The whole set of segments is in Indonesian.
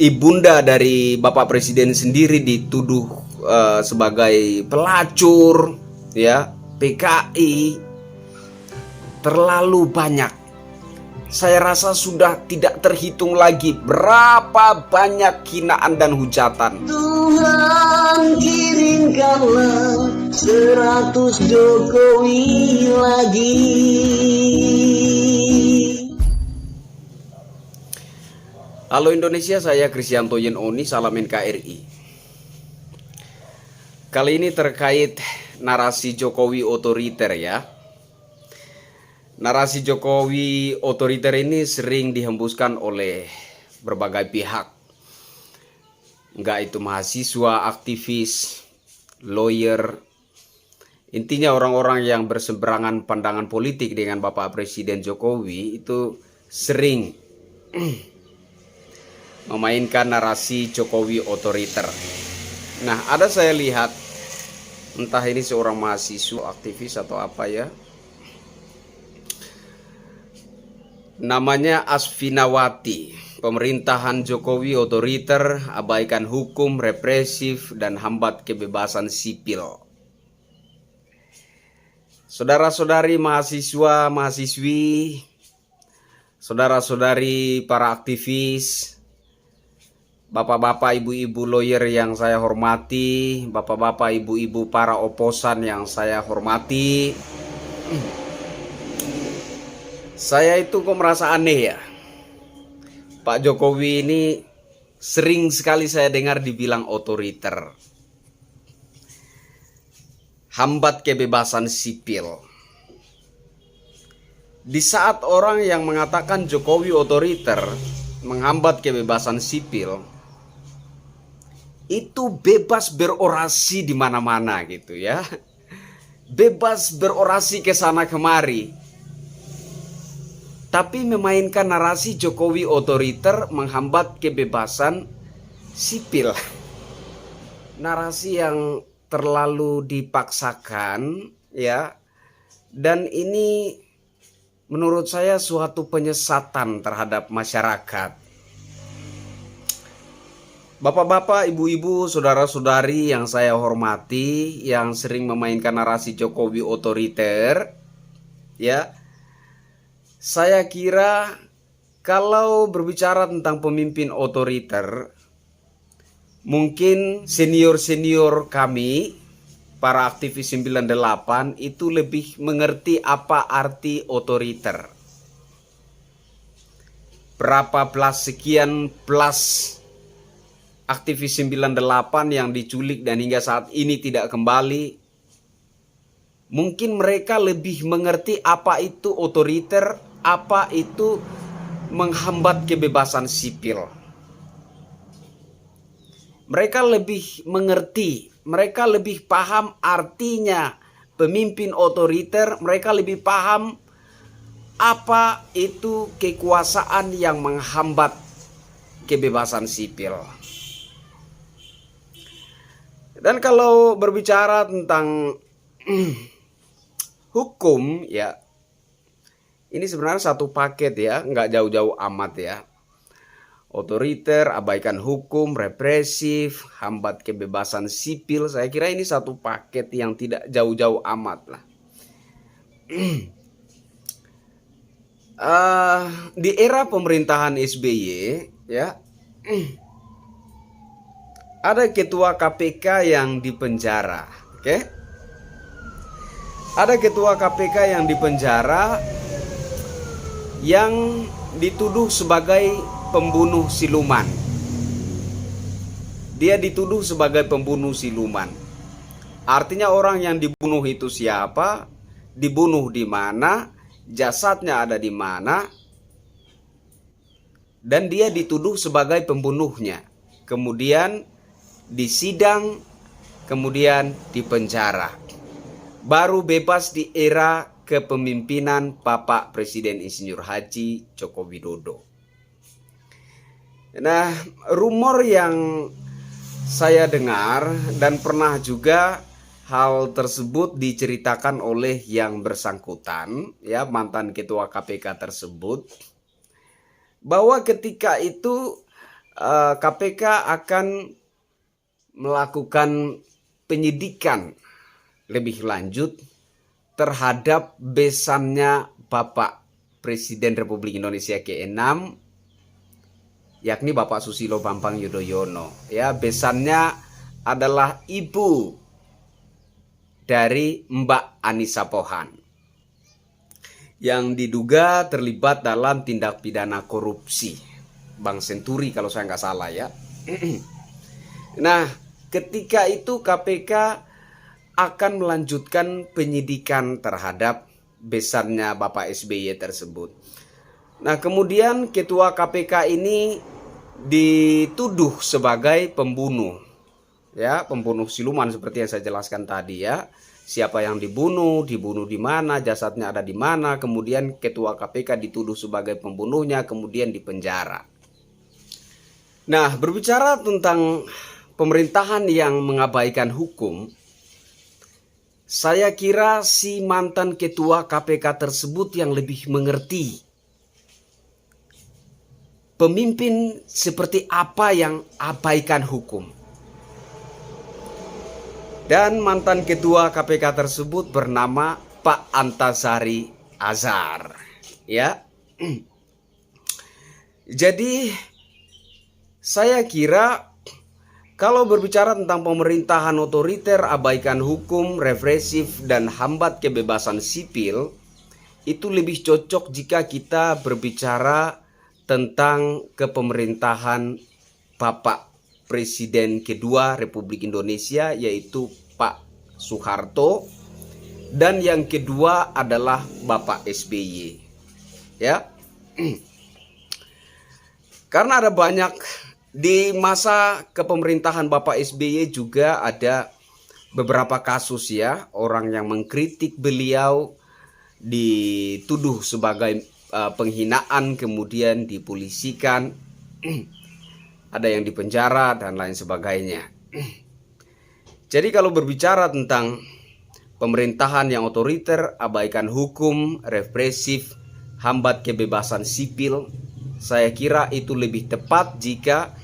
ibunda dari Bapak Presiden sendiri dituduh sebagai pelacur, ya, PKI, terlalu banyak. Saya rasa sudah tidak terhitung lagi berapa banyak hinaan dan hujatan. Tuhan kirimkanlah 100 Jokowi lagi. Halo Indonesia, saya Kristianto Yen Oni, salam NKRI. Kali ini terkait narasi Jokowi otoriter, ya. Narasi Jokowi otoriter ini sering dihembuskan oleh berbagai pihak. Enggak itu mahasiswa, aktivis, lawyer. Intinya orang-orang yang berseberangan pandangan politik dengan Bapak Presiden Jokowi itu sering memainkan narasi Jokowi otoriter. Nah, ada saya lihat, entah ini seorang mahasiswa, aktivis atau apa ya, namanya Asfinawati. Pemerintahan Jokowi otoriter, abaikan hukum, represif, dan hambat kebebasan sipil. Saudara-saudari mahasiswa, mahasiswi, saudara-saudari para aktivis, bapak-bapak, ibu-ibu lawyer yang saya hormati, bapak-bapak, ibu-ibu para oposan yang saya hormati, saya itu kok merasa aneh ya. Pak Jokowi ini sering sekali saya dengar dibilang otoriter, hambat kebebasan sipil. Di saat orang yang mengatakan Jokowi otoriter, menghambat kebebasan sipil, itu bebas berorasi di mana-mana gitu ya. Bebas berorasi ke sana kemari. Tapi memainkan narasi Jokowi otoriter menghambat kebebasan sipil. Narasi yang terlalu dipaksakan ya. Dan ini menurut saya suatu penyesatan terhadap masyarakat. Bapak-bapak, ibu-ibu, saudara-saudari yang saya hormati, yang sering memainkan narasi Jokowi otoriter, ya. Saya kira kalau berbicara tentang pemimpin otoriter, mungkin senior-senior kami, para aktivis 98 itu lebih mengerti apa arti otoriter. Berapa belas sekian plus aktivis 98 yang diculik dan hingga saat ini tidak kembali. Mungkin mereka lebih mengerti apa itu otoriter, apa itu menghambat kebebasan sipil. Mereka lebih mengerti, mereka lebih paham artinya pemimpin otoriter, mereka lebih paham apa itu kekuasaan yang menghambat kebebasan sipil. Dan kalau berbicara tentang hukum ya, ini sebenarnya satu paket ya, nggak jauh-jauh amat ya. Otoriter, abaikan hukum, represif, hambat kebebasan sipil, saya kira ini satu paket yang tidak jauh-jauh amat lah. Di era pemerintahan SBY ya, ada ketua KPK yang dipenjara, oke? Ada ketua KPK yang dipenjara yang dituduh sebagai pembunuh siluman. Dia dituduh sebagai pembunuh siluman. Artinya orang yang dibunuh itu siapa? Dibunuh di mana? Jasadnya ada di mana? Dan dia dituduh sebagai pembunuhnya. Kemudian disidang, kemudian dipenjara. Baru bebas di era kepemimpinan Bapak Presiden Insinyur Haji Joko Widodo. Nah, rumor yang saya dengar dan pernah juga hal tersebut diceritakan oleh yang bersangkutan, ya, mantan ketua KPK tersebut, bahwa ketika itu KPK akan melakukan penyidikan lebih lanjut terhadap besannya Bapak Presiden Republik Indonesia ke-6, yakni Bapak Susilo Bambang Yudhoyono. Ya, besannya adalah ibu dari Mbak Anissa Pohan yang diduga terlibat dalam tindak pidana korupsi Bank Senturi kalau saya nggak salah ya. Nah, ketika itu KPK akan melanjutkan penyidikan terhadap besannya Bapak SBY tersebut. Nah, kemudian ketua KPK ini dituduh sebagai pembunuh. Ya, pembunuh siluman seperti yang saya jelaskan tadi ya. Siapa yang dibunuh di mana, jasadnya ada di mana, kemudian ketua KPK dituduh sebagai pembunuhnya, kemudian dipenjara. Nah, berbicara tentang pemerintahan yang mengabaikan hukum, saya kira si mantan ketua KPK tersebut yang lebih mengerti pemimpin seperti apa yang abaikan hukum. Dan mantan ketua KPK tersebut bernama Pak Antasari Azhar. Ya. Jadi saya kira kalau berbicara tentang pemerintahan otoriter, abaikan hukum, represif, dan hambat kebebasan sipil, itu lebih cocok jika kita berbicara tentang kepemerintahan Bapak Presiden kedua Republik Indonesia, yaitu Pak Soeharto, dan yang kedua adalah Bapak SBY. Ya. Karena ada banyak di masa kepemerintahan Bapak SBY juga ada beberapa kasus ya, orang yang mengkritik beliau dituduh sebagai penghinaan, kemudian dipolisikan, ada yang dipenjara dan lain sebagainya. Jadi kalau berbicara tentang pemerintahan yang otoriter, abaikan hukum, represif, hambat kebebasan sipil, saya kira itu lebih tepat jika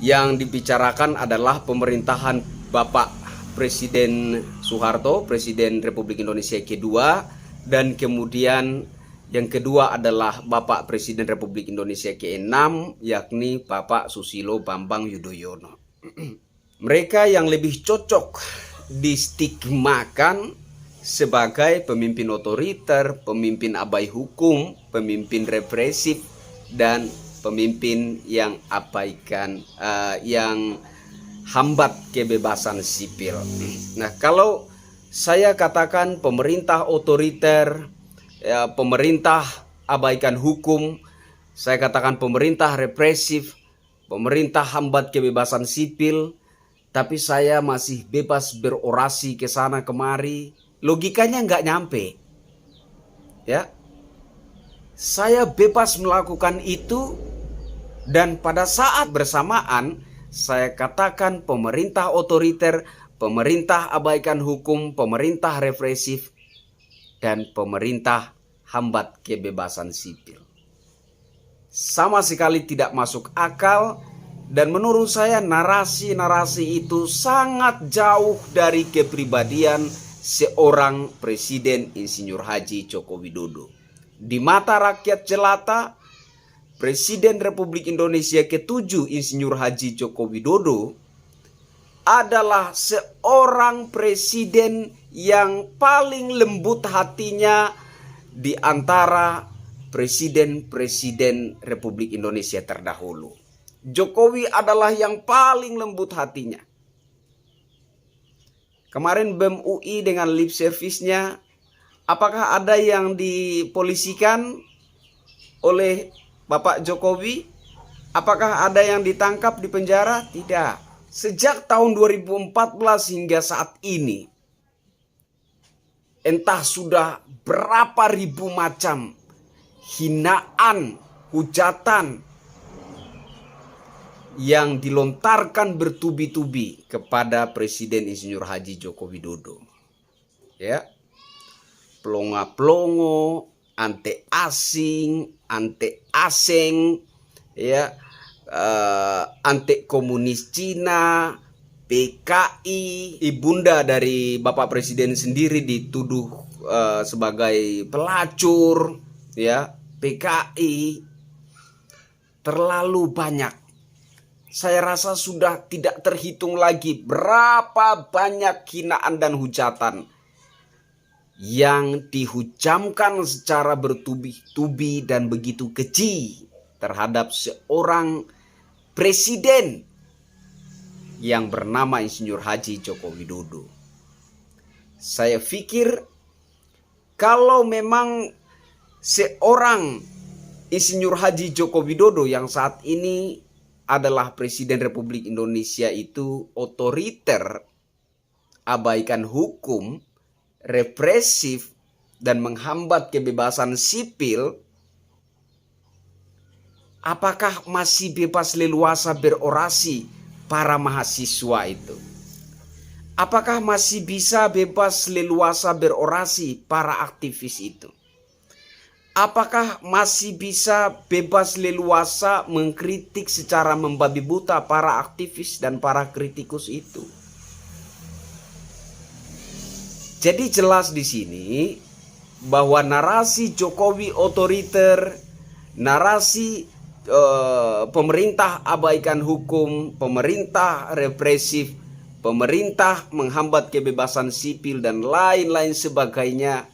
yang dibicarakan adalah pemerintahan Bapak Presiden Soeharto, Presiden Republik Indonesia kedua, dan kemudian yang kedua adalah Bapak Presiden Republik Indonesia ke-6, yakni Bapak Susilo Bambang Yudhoyono. Mereka yang lebih cocok distigmakan sebagai pemimpin otoriter, pemimpin abai hukum, pemimpin represif, dan pemimpin yang abaikan, yang hambat kebebasan sipil. Nah, kalau saya katakan pemerintah otoriter, ya, pemerintah abaikan hukum, saya katakan pemerintah represif, pemerintah hambat kebebasan sipil, tapi saya masih bebas berorasi ke sana kemari, logikanya nggak nyampe. Ya, saya bebas melakukan itu, dan pada saat bersamaan saya katakan pemerintah otoriter, pemerintah abaikan hukum, pemerintah represif, dan pemerintah hambat kebebasan sipil. Sama sekali tidak masuk akal, dan menurut saya narasi-narasi itu sangat jauh dari kepribadian seorang Presiden Insinyur Haji Joko Widodo. Di mata rakyat jelata, Presiden Republik Indonesia ke-7 Insinyur Haji Joko Widodo adalah seorang presiden yang paling lembut hatinya di antara presiden-presiden Republik Indonesia terdahulu. Jokowi adalah yang paling lembut hatinya. Kemarin BEM UI dengan lip service-nya, apakah ada yang dipolisikan oleh Bapak Jokowi? Apakah ada yang ditangkap di penjara? Tidak. Sejak tahun 2014 hingga saat ini, entah sudah berapa ribu macam hinaan, hujatan yang dilontarkan bertubi-tubi kepada Presiden Insinyur Haji Joko Widodo. Ya. Pelongo-pelongo, ante asing, ante asing, ya, anti komunis Cina, PKI, ibunda dari Bapak Presiden sendiri dituduh sebagai pelacur, ya, PKI. Terlalu banyak. Saya rasa sudah tidak terhitung lagi berapa banyak hinaan dan hujatan yang dihujamkan secara bertubi-tubi dan begitu keji terhadap seorang presiden yang bernama Insinyur Haji Joko Widodo. Saya pikir kalau memang seorang Insinyur Haji Joko Widodo yang saat ini adalah Presiden Republik Indonesia itu otoriter, abaikan hukum, represif, dan menghambat kebebasan sipil, apakah masih bebas leluasa berorasi para mahasiswa itu? Apakah masih bisa bebas leluasa berorasi para aktivis itu? Apakah masih bisa bebas leluasa mengkritik secara membabi buta para aktivis dan para kritikus itu? Jadi jelas di sini bahwa narasi Jokowi otoriter, narasi pemerintah abaikan hukum, pemerintah represif, pemerintah menghambat kebebasan sipil dan lain-lain sebagainya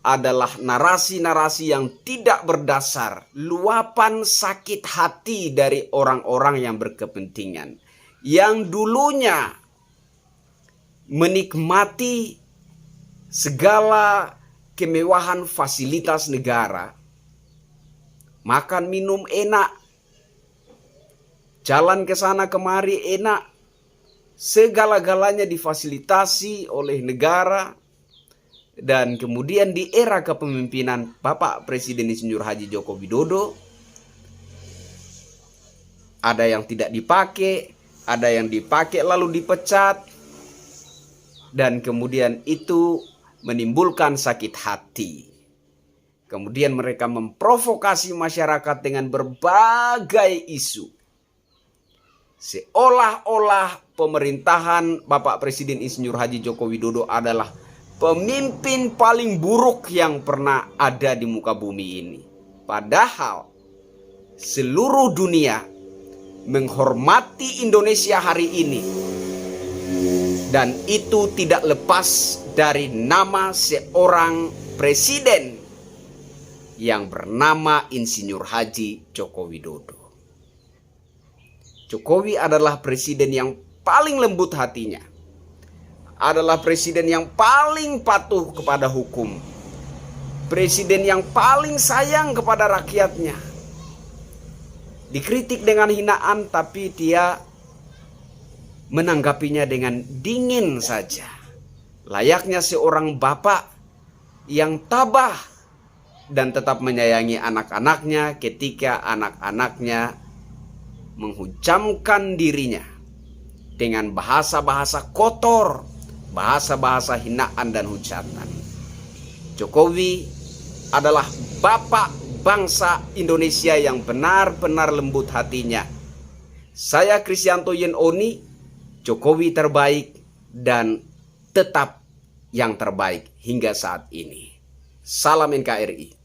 adalah narasi-narasi yang tidak berdasar, luapan sakit hati dari orang-orang yang berkepentingan, yang dulunya menikmati segala kemewahan fasilitas negara, makan minum enak, jalan ke sana kemari enak, segala-galanya difasilitasi oleh negara. Dan kemudian di era kepemimpinan Bapak Presiden Insinyur Haji Joko Widodo, ada yang tidak dipakai, ada yang dipakai lalu dipecat, dan kemudian itu menimbulkan sakit hati. Kemudian mereka memprovokasi masyarakat dengan berbagai isu, seolah-olah pemerintahan Bapak Presiden Insinyur Haji Joko Widodo adalah pemimpin paling buruk yang pernah ada di muka bumi ini. Padahal seluruh dunia menghormati Indonesia hari ini. Dan itu tidak lepas dari nama seorang presiden yang bernama Insinyur Haji Joko Widodo. Jokowi adalah presiden yang paling lembut hatinya, adalah presiden yang paling patuh kepada hukum, presiden yang paling sayang kepada rakyatnya. Dikritik dengan hinaan tapi dia menanggapinya dengan dingin saja, layaknya seorang bapak yang tabah dan tetap menyayangi anak-anaknya ketika anak-anaknya menghujamkan dirinya dengan bahasa-bahasa kotor, bahasa-bahasa hinaan dan hujatan. Jokowi adalah bapak bangsa Indonesia yang benar-benar lembut hatinya. Saya Kristianto Yen Oni, Jokowi terbaik dan tetap yang terbaik hingga saat ini. Salam NKRI.